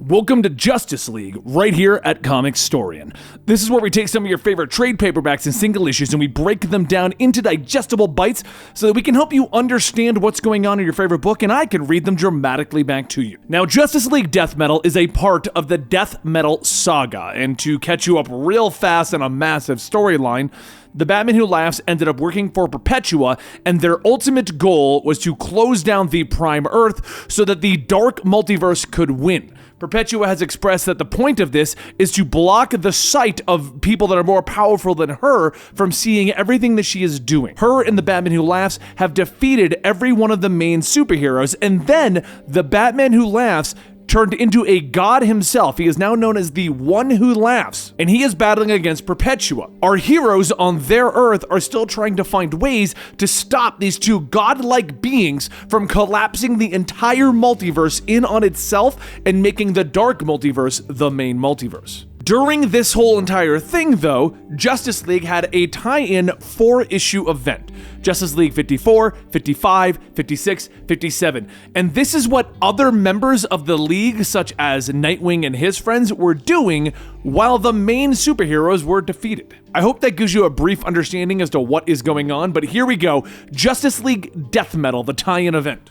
Welcome to Justice League, right here at Comicstorian. This is where we take some of your favorite trade paperbacks and single issues and we break them down into digestible bites so that we can help you understand what's going on in your favorite book and I can read them dramatically back to you. Now, Justice League Death Metal is a part of the Death Metal saga, and to catch you up real fast on a massive storyline, the Batman Who Laughs ended up working for Perpetua, and their ultimate goal was to close down the Prime Earth so that the Dark Multiverse could win. Perpetua has expressed that the point of this is to block the sight of people that are more powerful than her from seeing everything that she is doing. Her and the Batman Who Laughs have defeated every one of the main superheroes, and then the Batman Who Laughs turned into a god himself. He is now known as the One Who Laughs, and he is battling against Perpetua. Our heroes on their Earth are still trying to find ways to stop these two godlike beings from collapsing the entire multiverse in on itself and making the Dark Multiverse the main multiverse. During this whole entire thing, though, Justice League had a tie-in 4-issue event. Justice League 54, 55, 56, 57. And this is what other members of the League, such as Nightwing and his friends, were doing while the main superheroes were defeated. I hope that gives you a brief understanding as to what is going on, but here we go. Justice League Death Metal, the tie-in event.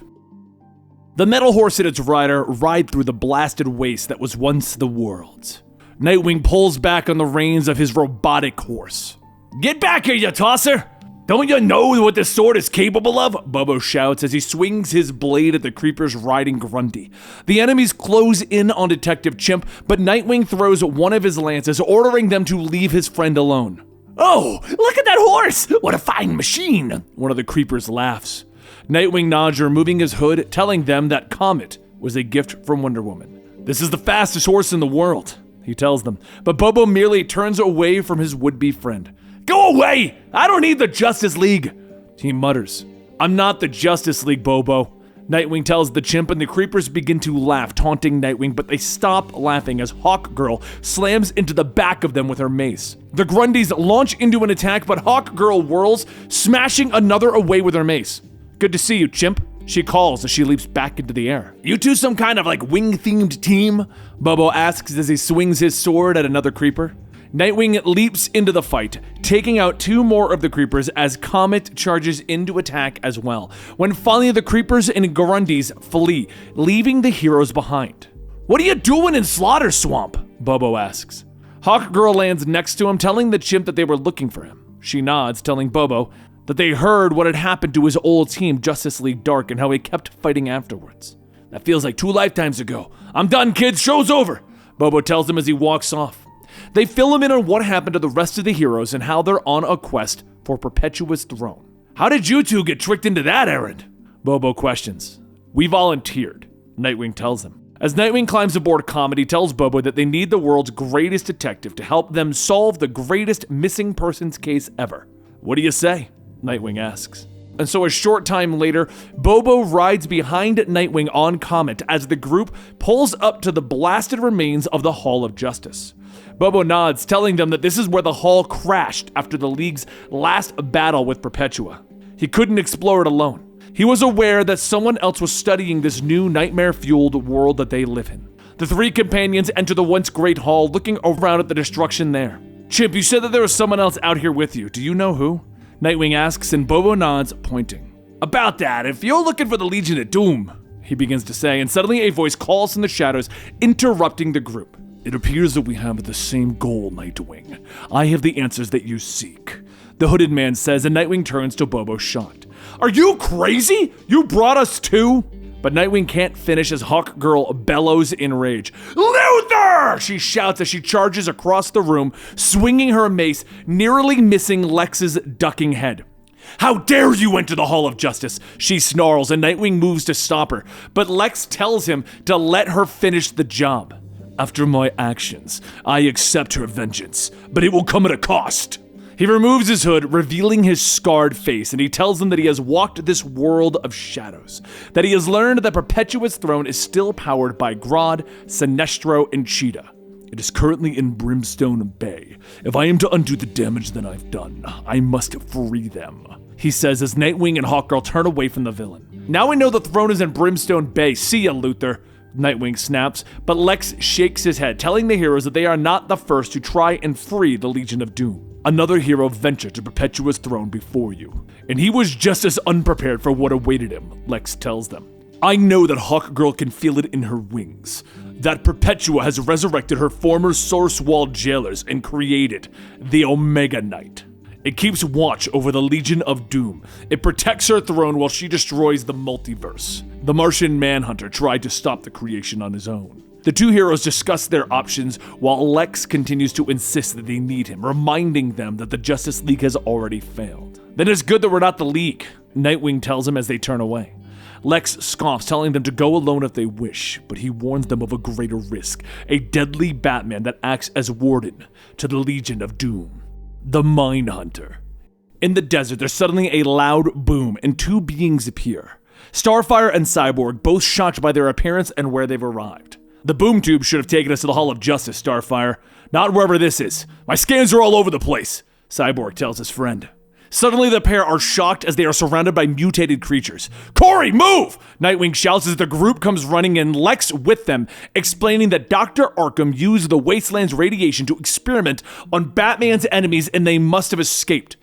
The metal horse and its rider ride through the blasted waste that was once the world. Nightwing pulls back on the reins of his robotic horse. "Get back here, you tosser! Don't you know what this sword is capable of?" Bobo shouts as he swings his blade at the creepers riding Grundy. The enemies close in on Detective Chimp, but Nightwing throws one of his lances, ordering them to leave his friend alone. "Oh, look at that horse! What a fine machine!" one of the creepers laughs. Nightwing nods, removing his hood, telling them that Comet was a gift from Wonder Woman. "This is the fastest horse in the world," he tells them, but Bobo merely turns away from his would-be friend. "Go away! I don't need the Justice League!" He mutters. "I'm not the Justice League, Bobo." Nightwing tells the chimp and the creepers begin to laugh, taunting Nightwing, but they stop laughing as Hawkgirl slams into the back of them with her mace. The Grundys launch into an attack, but Hawkgirl whirls, smashing another away with her mace. "Good to see you, chimp," she calls as she leaps back into the air. "You two some kind of wing-themed team?" Bobo asks as he swings his sword at another creeper. Nightwing leaps into the fight, taking out 2 more of the creepers as Comet charges into attack as well, when finally the creepers and Grundys flee, leaving the heroes behind. "What are you doing in Slaughter Swamp?" Bobo asks. Hawkgirl lands next to him, telling the chimp that they were looking for him. She nods, telling Bobo that they heard what had happened to his old team, Justice League Dark, and how he kept fighting afterwards. "That feels like 2 lifetimes ago. I'm done, kids. Show's over," Bobo tells him as he walks off. They fill him in on what happened to the rest of the heroes and how they're on a quest for Perpetua's throne. "How did you two get tricked into that errand?" Bobo questions. "We volunteered," Nightwing tells him. As Nightwing climbs aboard Comet, he tells Bobo that they need the world's greatest detective to help them solve the greatest missing persons case ever. "What do you say?" Nightwing asks. And so a short time later, Bobo rides behind Nightwing on Comet as the group pulls up to the blasted remains of the Hall of Justice. Bobo nods, telling them that this is where the hall crashed after the League's last battle with Perpetua. He couldn't explore it alone. He was aware that someone else was studying this new nightmare-fueled world that they live in. The 3 companions enter the once great hall, looking around at the destruction there. "Chimp, you said that there was someone else out here with you. Do you know who?" Nightwing asks, and Bobo nods, pointing. "About that, if you're looking for the Legion of Doom," he begins to say, and suddenly a voice calls from the shadows, interrupting the group. "It appears that we have the same goal, Nightwing. I have the answers that you seek," the hooded man says, and Nightwing turns to Bobo, shocked. "Are you crazy? You brought us too?" But Nightwing can't finish as Hawkgirl bellows in rage. "Luthor!" she shouts as she charges across the room, swinging her mace, nearly missing Lex's ducking head. "How dare you enter the Hall of Justice?" she snarls, and Nightwing moves to stop her, but Lex tells him to let her finish the job. "After my actions, I accept her vengeance, but it will come at a cost." He removes his hood, revealing his scarred face, and he tells them that he has walked this world of shadows, that he has learned that Perpetua's throne is still powered by Grodd, Sinestro, and Cheetah. "It is currently in Brimstone Bay. If I am to undo the damage that I've done, I must free them," he says as Nightwing and Hawkgirl turn away from the villain. "Now we know the throne is in Brimstone Bay. See ya, Luthor," Nightwing snaps, but Lex shakes his head, telling the heroes that they are not the first to try and free the Legion of Doom. Another hero ventured to Perpetua's throne before you, and he was just as unprepared for what awaited him, Lex tells them. I know that Hawkgirl can feel it in her wings, that Perpetua has resurrected her former Source Wall jailers and created the Omega Knight. It keeps watch over the Legion of Doom. It protects her throne while she destroys the multiverse. The Martian Manhunter tried to stop the creation on his own. The two heroes discuss their options while Lex continues to insist that they need him, reminding them that the Justice League has already failed. Then it's good that we're not the League, Nightwing tells him as they turn away. Lex scoffs, telling them to go alone if they wish, but he warns them of a greater risk, a deadly Batman that acts as warden to the Legion of Doom. The Manhunter. In the desert, there's suddenly a loud boom, and two beings appear. Starfire and Cyborg, both shocked by their appearance and where they've arrived. The boom tube should have taken us to the Hall of Justice, Starfire. Not wherever this is. My scans are all over the place, Cyborg tells his friend. Suddenly, the pair are shocked as they are surrounded by mutated creatures. Corey, move! Nightwing shouts as the group comes running in, Lex with them, explaining that Dr. Arkham used the Wasteland's radiation to experiment on Batman's enemies and they must have escaped.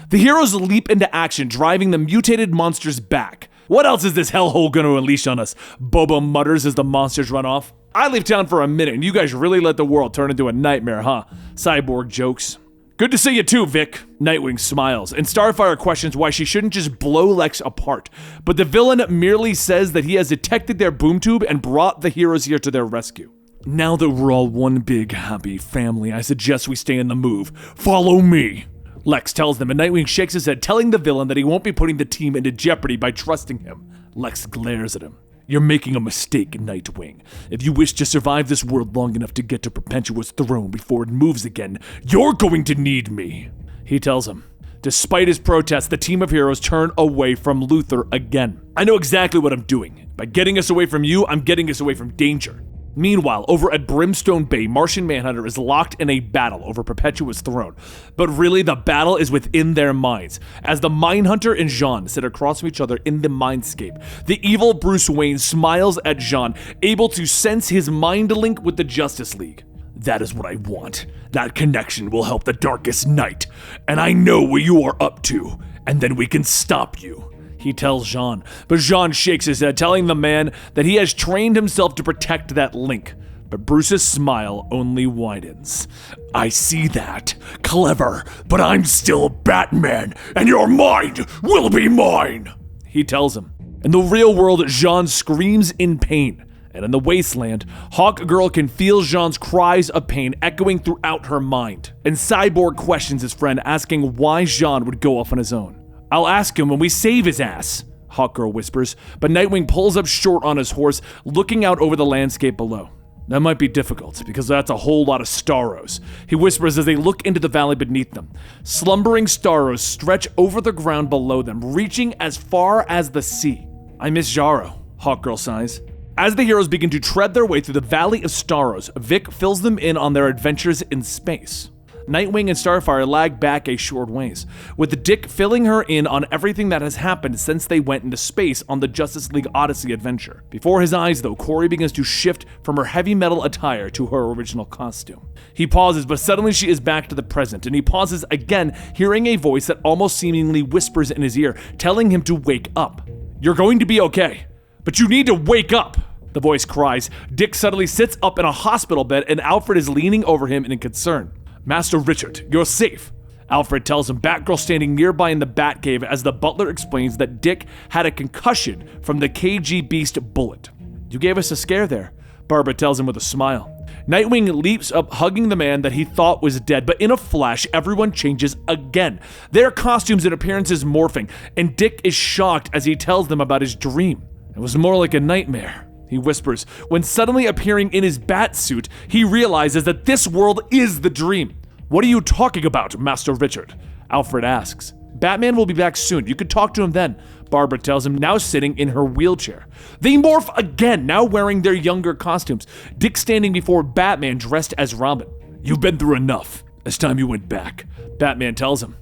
The heroes leap into action, driving the mutated monsters back. What else is this hellhole gonna unleash on us? Boba mutters as the monsters run off. I leave town for a minute and you guys really let the world turn into a nightmare, huh? Cyborg jokes. Good to see you too, Vic. Nightwing smiles, and Starfire questions why she shouldn't just blow Lex apart. But the villain merely says that he has detected their boom tube and brought the heroes here to their rescue. Now that we're all one big, happy family, I suggest we stay in the move. Follow me, Lex tells them, and Nightwing shakes his head, telling the villain that he won't be putting the team into jeopardy by trusting him. Lex glares at him. You're making a mistake, Nightwing. If you wish to survive this world long enough to get to Perpetua's throne before it moves again, you're going to need me, he tells him. Despite his protests, the team of heroes turn away from Luthor again. I know exactly what I'm doing. By getting us away from you, I'm getting us away from danger. Meanwhile, over at Brimstone Bay, Martian Manhunter is locked in a battle over Perpetua's throne. But really, the battle is within their minds. As the Manhunter and Jean sit across from each other in the mindscape, the evil Bruce Wayne smiles at Jean, able to sense his mind link with the Justice League. That is what I want. That connection will help the Darkest Night. And I know what you are up to. And then we can stop you, he tells Jean. But Jean shakes his head, telling the man that he has trained himself to protect that link. But Bruce's smile only widens. I see that. Clever, but I'm still Batman, and your mind will be mine, he tells him. In the real world, Jean screams in pain. And in the wasteland, Hawkgirl can feel Jean's cries of pain echoing throughout her mind. And Cyborg questions his friend, asking why Jean would go off on his own. I'll ask him when we save his ass, Hawkgirl whispers, but Nightwing pulls up short on his horse, looking out over the landscape below. That might be difficult, because that's a whole lot of Starros, he whispers as they look into the valley beneath them. Slumbering Starros stretch over the ground below them, reaching as far as the sea. I miss Jarro, Hawkgirl sighs. As the heroes begin to tread their way through the Valley of Starros, Vic fills them in on their adventures in space. Nightwing and Starfire lag back a short ways, with Dick filling her in on everything that has happened since they went into space on the Justice League Odyssey adventure. Before his eyes, though, Corey begins to shift from her heavy metal attire to her original costume. He pauses, but suddenly she is back to the present, and he pauses again, hearing a voice that almost seemingly whispers in his ear, telling him to wake up. You're going to be okay, but you need to wake up, the voice cries. Dick suddenly sits up in a hospital bed, and Alfred is leaning over him in concern. Master Richard, you're safe, Alfred tells him, Batgirl standing nearby in the Batcave as the butler explains that Dick had a concussion from the KG Beast bullet. You gave us a scare there, Barbara tells him with a smile. Nightwing leaps up, hugging the man that he thought was dead, but in a flash, everyone changes again. Their costumes and appearances morphing, and Dick is shocked as he tells them about his dream. It was more like a nightmare, he whispers, when suddenly appearing in his bat suit, he realizes that this world is the dream. What are you talking about, Master Richard? Alfred asks. Batman will be back soon. You could talk to him then, Barbara tells him, now sitting in her wheelchair. They morph again, now wearing their younger costumes. Dick standing before Batman dressed as Robin. You've been through enough. It's time you went back, Batman tells him.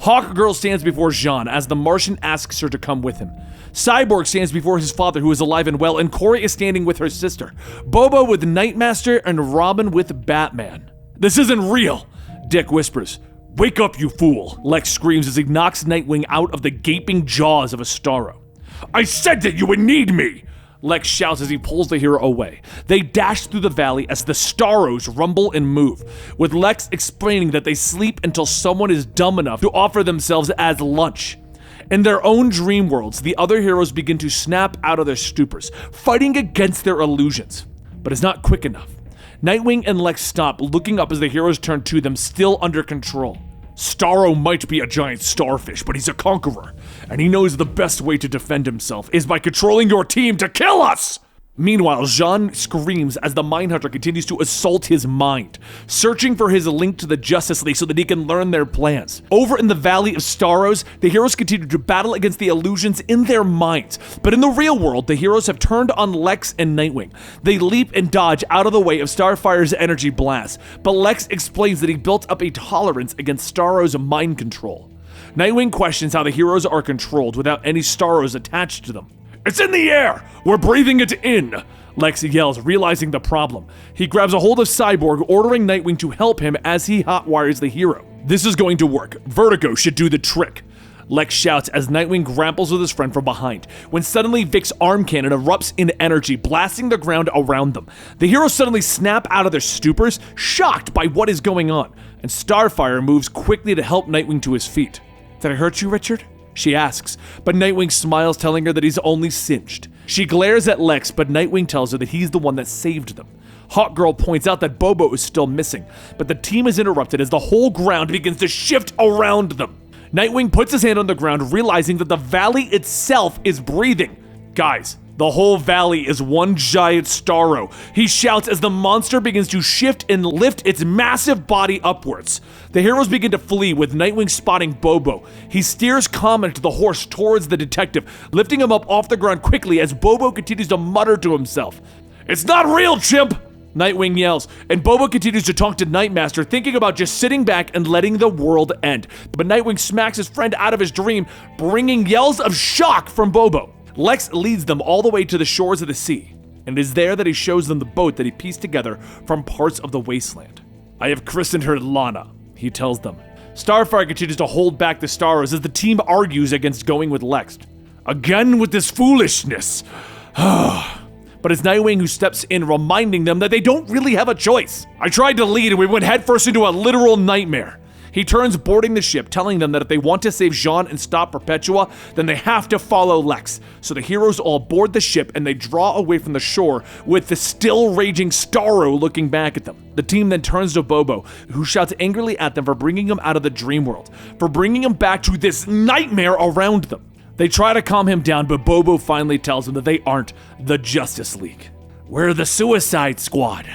Hawkgirl stands before Jean as the Martian asks her to come with him. Cyborg stands before his father, who is alive and well, and Corey is standing with her sister. Bobo with Nightmaster, and Robin with Batman. "This isn't real," Dick whispers. "Wake up, you fool," Lex screams as he knocks Nightwing out of the gaping jaws of a Starro. "I said that you would need me," Lex shouts as he pulls the hero away. They dash through the valley as the Starros rumble and move, with Lex explaining that they sleep until someone is dumb enough to offer themselves as lunch. In their own dream worlds, the other heroes begin to snap out of their stupors, fighting against their illusions. But it's not quick enough. Nightwing and Lex stop, looking up as the heroes turn to them, still under control. "Starro might be a giant starfish, but he's a conqueror, and he knows the best way to defend himself is by controlling your team to kill us!" Meanwhile, Jean screams as the Manhunter continues to assault his mind, searching for his link to the Justice League so that he can learn their plans. Over in the Valley of Starros, the heroes continue to battle against the illusions in their minds. But in the real world, the heroes have turned on Lex and Nightwing. They leap and dodge out of the way of Starfire's energy blast, but Lex explains that he built up a tolerance against Starro's mind control. Nightwing questions how the heroes are controlled without any Starros attached to them. "It's in the air! We're breathing it in!" Lex yells, realizing the problem. He grabs a hold of Cyborg, ordering Nightwing to help him as he hotwires the hero. "This is going to work. Vertigo should do the trick," Lex shouts as Nightwing grapples with his friend from behind, when suddenly Vic's arm cannon erupts in energy, blasting the ground around them. The heroes suddenly snap out of their stupors, shocked by what is going on, and Starfire moves quickly to help Nightwing to his feet. "Did I hurt you, Richard?" she asks, but Nightwing smiles, telling her that he's only singed. She glares at Lex, but Nightwing tells her that he's the one that saved them. Hawkgirl points out that Bobo is still missing, but the team is interrupted as the whole ground begins to shift around them. Nightwing puts his hand on the ground, realizing that the valley itself is breathing. "Guys, the whole valley is one giant Starro," he shouts as the monster begins to shift and lift its massive body upwards. The heroes begin to flee, with Nightwing spotting Bobo. He steers Comet the horse towards the detective, lifting him up off the ground quickly as Bobo continues to mutter to himself. "It's not real, chimp!" Nightwing yells, and Bobo continues to talk to Nightmaster, thinking about just sitting back and letting the world end. But Nightwing smacks his friend out of his dream, bringing yells of shock from Bobo. Lex leads them all the way to the shores of the sea, and it is there that he shows them the boat that he pieced together from parts of the wasteland. "I have christened her Lana," he tells them. Starfire continues to hold back the Starros as the team argues against going with Lex. "Again with this foolishness." But it's Nightwing who steps in, reminding them that they don't really have a choice. "I tried to lead and we went headfirst into a literal nightmare." He turns, boarding the ship, telling them that if they want to save Jean and stop Perpetua, then they have to follow Lex. So the heroes all board the ship and they draw away from the shore, with the still raging Starro looking back at them. The team then turns to Bobo, who shouts angrily at them for bringing him out of the dream world, for bringing him back to this nightmare around them. They try to calm him down, but Bobo finally tells them that they aren't the Justice League. "We're the Suicide Squad."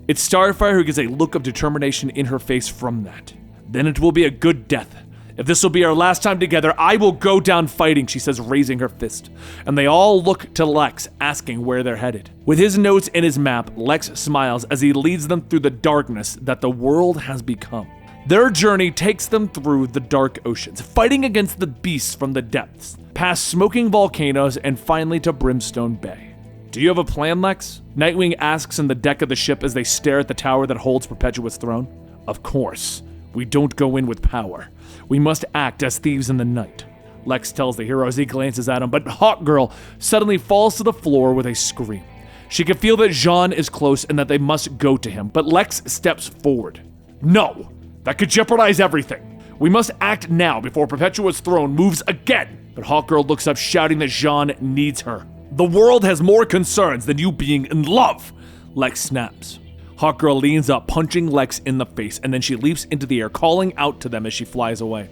It's Starfire who gets a look of determination in her face from that. "Then it will be a good death. If this will be our last time together, I will go down fighting," she says, raising her fist. And they all look to Lex, asking where they're headed. With his notes in his map, Lex smiles as he leads them through the darkness that the world has become. Their journey takes them through the dark oceans, fighting against the beasts from the depths, past smoking volcanoes, and finally to Brimstone Bay. "Do you have a plan, Lex?" Nightwing asks in the deck of the ship as they stare at the tower that holds Perpetua's throne. "Of course. We don't go in with power. We must act as thieves in the night," Lex tells the hero as he glances at him, but Hawkgirl suddenly falls to the floor with a scream. She can feel that Jean is close and that they must go to him, but Lex steps forward. "No! That could jeopardize everything. We must act now before Perpetua's throne moves again." But Hawkgirl looks up, shouting that Jean needs her. "The world has more concerns than you being in love," Lex snaps. Hawkgirl leans up, punching Lex in the face, and then she leaps into the air, calling out to them as she flies away.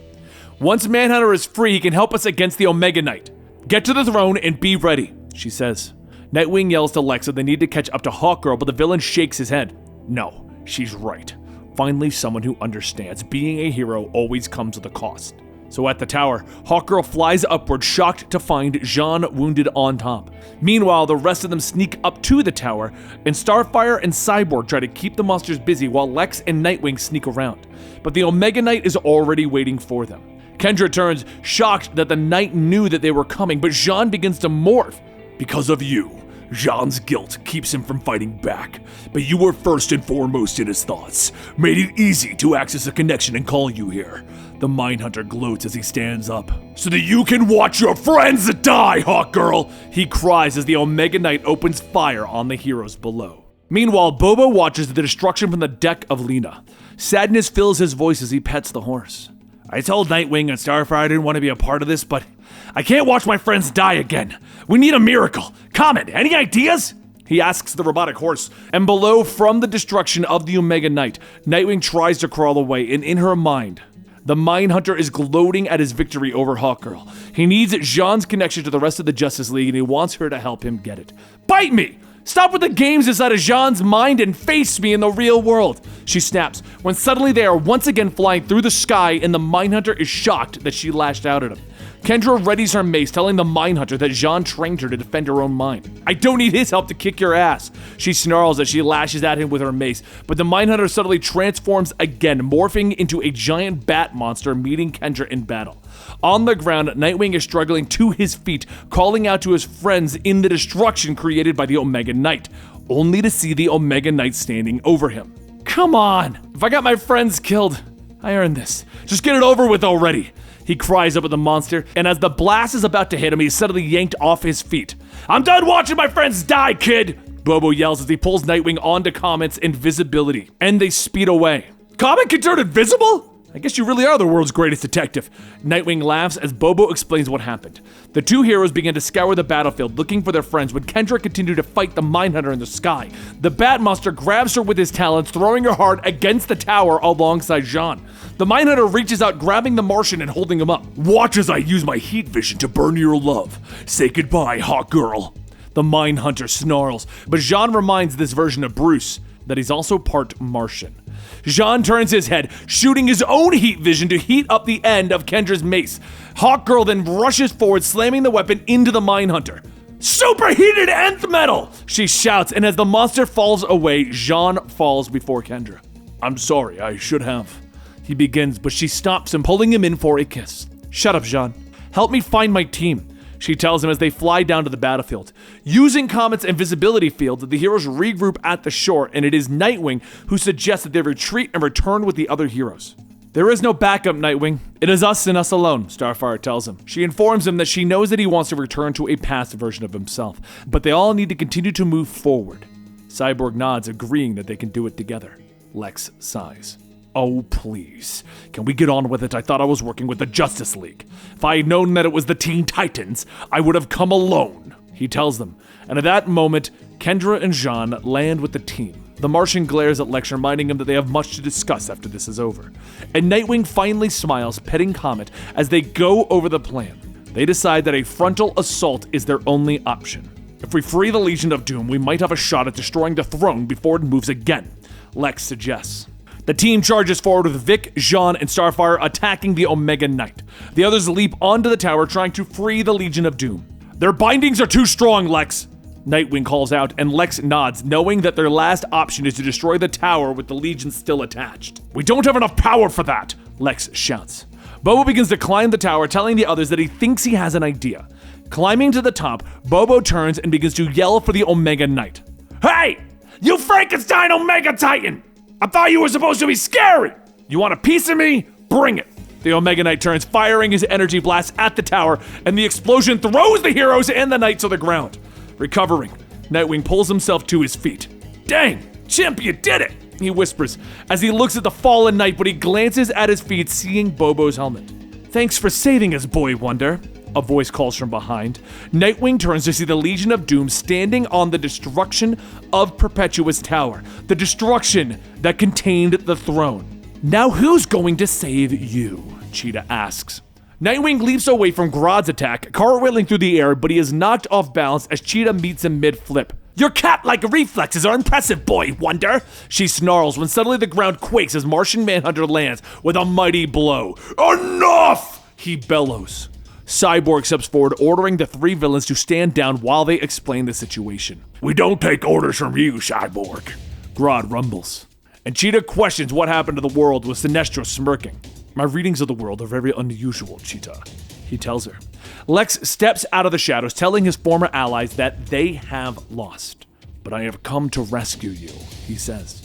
"Once Manhunter is free, he can help us against the Omega Knight. Get to the throne and be ready," she says. Nightwing yells to Lex that they need to catch up to Hawkgirl, but the villain shakes his head. "No, she's right. Finally, someone who understands being a hero always comes with a cost." So at the tower, Hawkgirl flies upward, shocked to find Jean wounded on top. Meanwhile, the rest of them sneak up to the tower, and Starfire and Cyborg try to keep the monsters busy while Lex and Nightwing sneak around. But the Omega Knight is already waiting for them. Kendra turns, shocked that the knight knew that they were coming, but Jean begins to morph. Because of you, Jean's guilt keeps him from fighting back, but you were first and foremost in his thoughts, made it easy to access a connection and call you here. The Mindhunter gloats as he stands up. So that you can watch your friends die, Hawk Girl! He cries as the Omega Knight opens fire on the heroes below. Meanwhile, Bobo watches the destruction from the deck of Lena. Sadness fills his voice as he pets the horse. I told Nightwing and Starfire I didn't want to be a part of this, but I can't watch my friends die again. We need a miracle. Comet, any ideas? He asks the robotic horse, and below, from the destruction of the Omega Knight, Nightwing tries to crawl away, and in her mind, the Mindhunter is gloating at his victory over Hawkgirl. He needs Jean's connection to the rest of the Justice League, and he wants her to help him get it. Bite me! Stop with the games inside of Jean's mind and face me in the real world, she snaps, when suddenly they are once again flying through the sky and the Mindhunter is shocked that she lashed out at him. Kendra readies her mace, telling the Mindhunter that Jean trained her to defend her own mind. I don't need his help to kick your ass, she snarls as she lashes at him with her mace, but the Mindhunter suddenly transforms again, morphing into a giant bat monster, meeting Kendra in battle. On the ground, Nightwing is struggling to his feet, calling out to his friends in the destruction created by the Omega Knight, only to see the Omega Knight standing over him. Come on! If I got my friends killed, I earned this. Just get it over with already! He cries up at the monster, and as the blast is about to hit him, he's suddenly yanked off his feet. I'm done watching my friends die, kid! Bobo yells as he pulls Nightwing onto Comet's invisibility, and they speed away. Comet can turn invisible? I guess you really are the world's greatest detective. Nightwing laughs as Bobo explains what happened. The two heroes begin to scour the battlefield looking for their friends when Kendra continued to fight the Mindhunter in the sky. The Bat Monster grabs her with his talons, throwing her hard against the tower alongside Jean. The Mindhunter reaches out, grabbing the Martian and holding him up. Watch as I use my heat vision to burn your love. Say goodbye, Hawk Girl. The Mindhunter snarls, but Jean reminds this version of Bruce that he's also part Martian. Jean turns his head, shooting his own heat vision to heat up the end of Kendra's mace. Hawkgirl then rushes forward, slamming the weapon into the Mindhunter. Superheated nth metal! She shouts, and as the monster falls away, Jean falls before Kendra. I'm sorry, I should have. He begins, but she stops him, pulling him in for a kiss. Shut up, Jean. Help me find my team, she tells him as they fly down to the battlefield. Using Comet's invisibility field, the heroes regroup at the shore, and it is Nightwing who suggests that they retreat and return with the other heroes. There is no backup, Nightwing. It is us and us alone, Starfire tells him. She informs him that she knows that he wants to return to a past version of himself, but they all need to continue to move forward. Cyborg nods, agreeing that they can do it together. Lex sighs. Oh, please. Can we get on with it? I thought I was working with the Justice League. If I had known that it was the Teen Titans, I would have come alone, he tells them. And at that moment, Kendra and Jean land with the team. The Martian glares at Lex, reminding him that they have much to discuss after this is over. And Nightwing finally smiles, petting Comet as they go over the plan. They decide that a frontal assault is their only option. If we free the Legion of Doom, we might have a shot at destroying the throne before it moves again, Lex suggests. The team charges forward with Vic, Jean, and Starfire attacking the Omega Knight. The others leap onto the tower, trying to free the Legion of Doom. Their bindings are too strong, Lex, Nightwing calls out, and Lex nods, knowing that their last option is to destroy the tower with the Legion still attached. We don't have enough power for that, Lex shouts. Bobo begins to climb the tower, telling the others that he thinks he has an idea. Climbing to the top, Bobo turns and begins to yell for the Omega Knight. Hey! You Frankenstein Omega Titan! I thought you were supposed to be scary! You want a piece of me? Bring it! The Omega Knight turns, firing his energy blast at the tower, and the explosion throws the heroes and the knights to the ground. Recovering, Nightwing pulls himself to his feet. Dang, Chimp, you did it! He whispers as he looks at the fallen knight, but he glances at his feet, seeing Bobo's helmet. Thanks for saving us, Boy Wonder, a voice calls from behind. Nightwing turns to see the Legion of Doom standing on the destruction of Perpetua's tower, the destruction that contained the throne. Now who's going to save you? Cheetah asks. Nightwing leaps away from Grodd's attack, cartwheeling through the air, but he is knocked off balance as Cheetah meets him mid-flip. Your cat-like reflexes are impressive, Boy Wonder, she snarls when suddenly the ground quakes as Martian Manhunter lands with a mighty blow. Enough! He bellows. Cyborg steps forward, ordering the three villains to stand down while they explain the situation. We don't take orders from you, Cyborg, Grodd rumbles. And Cheetah questions what happened to the world, with Sinestro smirking. My readings of the world are very unusual, Cheetah, he tells her. Lex steps out of the shadows, telling his former allies that they have lost. But I have come to rescue you, he says.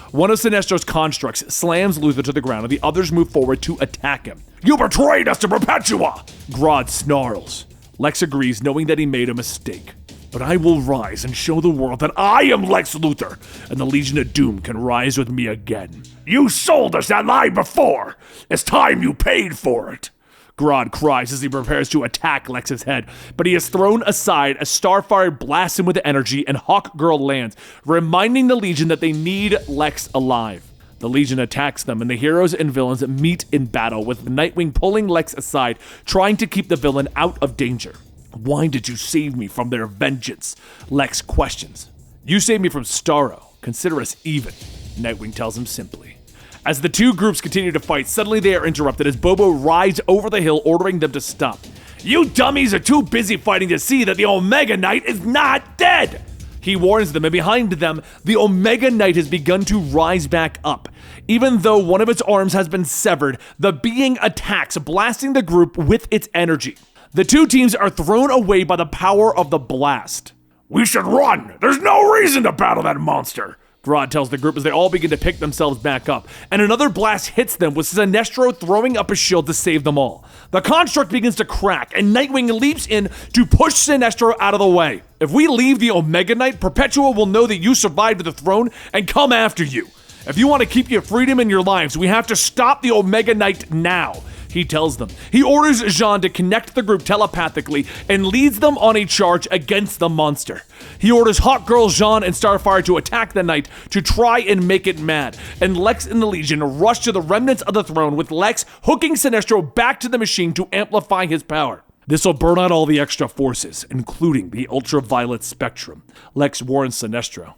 One of Sinestro's constructs slams Luthor to the ground, and the others move forward to attack him. You betrayed us to Perpetua! Grodd snarls. Lex agrees, knowing that he made a mistake. But I will rise and show the world that I am Lex Luthor, and the Legion of Doom can rise with me again. You sold us that lie before! It's time you paid for it! Grodd cries as he prepares to attack Lex's head, but he is thrown aside as Starfire blasts him with energy and Hawkgirl lands, reminding the Legion that they need Lex alive. The Legion attacks them, and the heroes and villains meet in battle, with Nightwing pulling Lex aside, trying to keep the villain out of danger. Why did you save me from their vengeance? Lex questions. You saved me from Starro. Consider us even, Nightwing tells him simply. As the two groups continue to fight, suddenly they are interrupted as Bobo rides over the hill, ordering them to stop. You dummies are too busy fighting to see that the Omega Knight is not dead! He warns them, and behind them, the Omega Knight has begun to rise back up. Even though one of its arms has been severed, the being attacks, blasting the group with its energy. The two teams are thrown away by the power of the blast. We should run! There's no reason to battle that monster! Grodd tells the group as they all begin to pick themselves back up, and another blast hits them, with Sinestro throwing up a shield to save them all. The construct begins to crack, and Nightwing leaps in to push Sinestro out of the way. If we leave the Omega Knight, Perpetua will know that you survived the throne and come after you. If you want to keep your freedom and your lives, we have to stop the Omega Knight now, he tells them. He orders Jean to connect the group telepathically and leads them on a charge against the monster. He orders Hawkgirl, Jean, and Starfire to attack the Knight to try and make it mad, and Lex and the Legion rush to the remnants of the throne, with Lex hooking Sinestro back to the machine to amplify his power. This will burn out all the extra forces, including the ultraviolet spectrum. Lex warns Sinestro.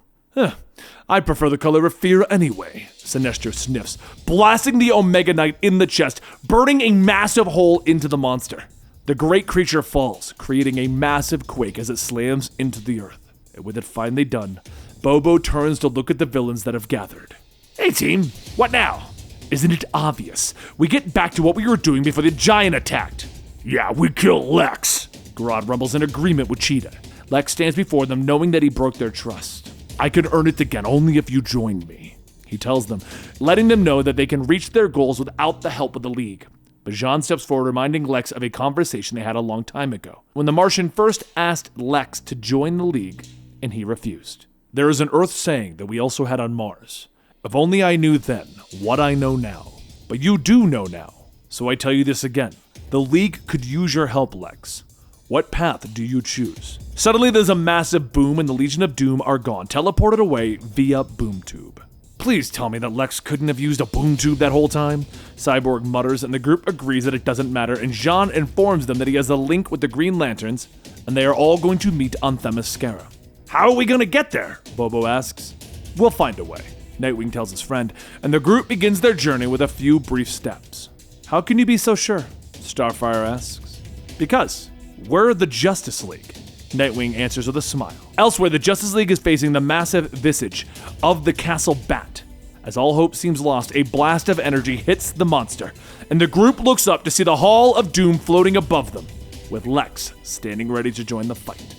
I prefer the color of fear anyway, Sinestro sniffs, blasting the Omega Knight in the chest, burning a massive hole into the monster. The great creature falls, creating a massive quake as it slams into the earth. And with it finally done, Bobo turns to look at the villains that have gathered. Hey team, what now? Isn't it obvious? We get back to what we were doing before the giant attacked. Yeah, we kill Lex. Grodd rumbles in agreement with Cheetah. Lex stands before them, knowing that he broke their trust. I can earn it again only if you join me, he tells them, letting them know that they can reach their goals without the help of the League. But Jean steps forward, reminding Lex of a conversation they had a long time ago, when the Martian first asked Lex to join the League, and he refused. There is an Earth saying that we also had on Mars. If only I knew then what I know now. But you do know now, so I tell you this again. The League could use your help, Lex. What path do you choose? Suddenly there's a massive boom and the Legion of Doom are gone, teleported away via boom tube. Please tell me that Lex couldn't have used a boom tube that whole time? Cyborg mutters, and the group agrees that it doesn't matter, and Jean informs them that he has a link with the Green Lanterns, and they are all going to meet on themyscira. How are we going to get there? Bobo asks. We'll find a way, Nightwing tells his friend, and the group begins their journey with a few brief steps. How can you be so sure? Starfire asks. Because we're the Justice League, Nightwing answers with a smile. Elsewhere, the Justice League is facing the massive visage of the Castle Bat. As all hope seems lost, a blast of energy hits the monster, and the group looks up to see the Hall of Doom floating above them, with Lex standing ready to join the fight.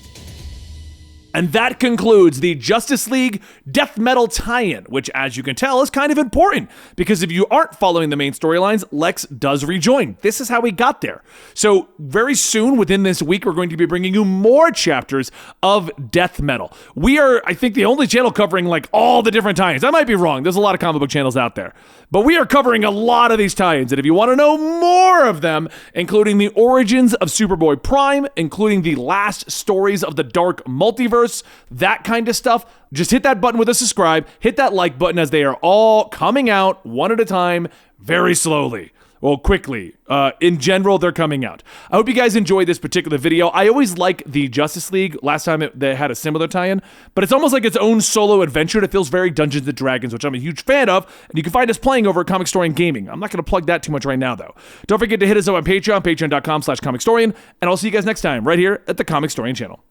And that concludes the Justice League Death Metal tie-in, which, as you can tell, is kind of important, because if you aren't following the main storylines, Lex does rejoin. This is how we got there. So very soon, within this week, we're going to be bringing you more chapters of Death Metal. We are, I think, the only channel covering like all the different tie-ins. I might be wrong. There's a lot of comic book channels out there. But we are covering a lot of these tie-ins, and if you want to know more of them, including the origins of Superboy Prime, including the last stories of the Dark Multiverse, that kind of stuff, just hit that button with a subscribe, hit that like button, as they are all coming out one at a time, very slowly. Well, quickly. In general, they're coming out. I hope you guys enjoyed this particular video. I always like the Justice League. Last time they had a similar tie-in, but it's almost like its own solo adventure. It feels very Dungeons & Dragons, which I'm a huge fan of, and you can find us playing over at Comicstorian Gaming. I'm not going to plug that too much right now, though. Don't forget to hit us up on Patreon, patreon.com/Comicstorian, and I'll see you guys next time right here at the Comicstorian channel.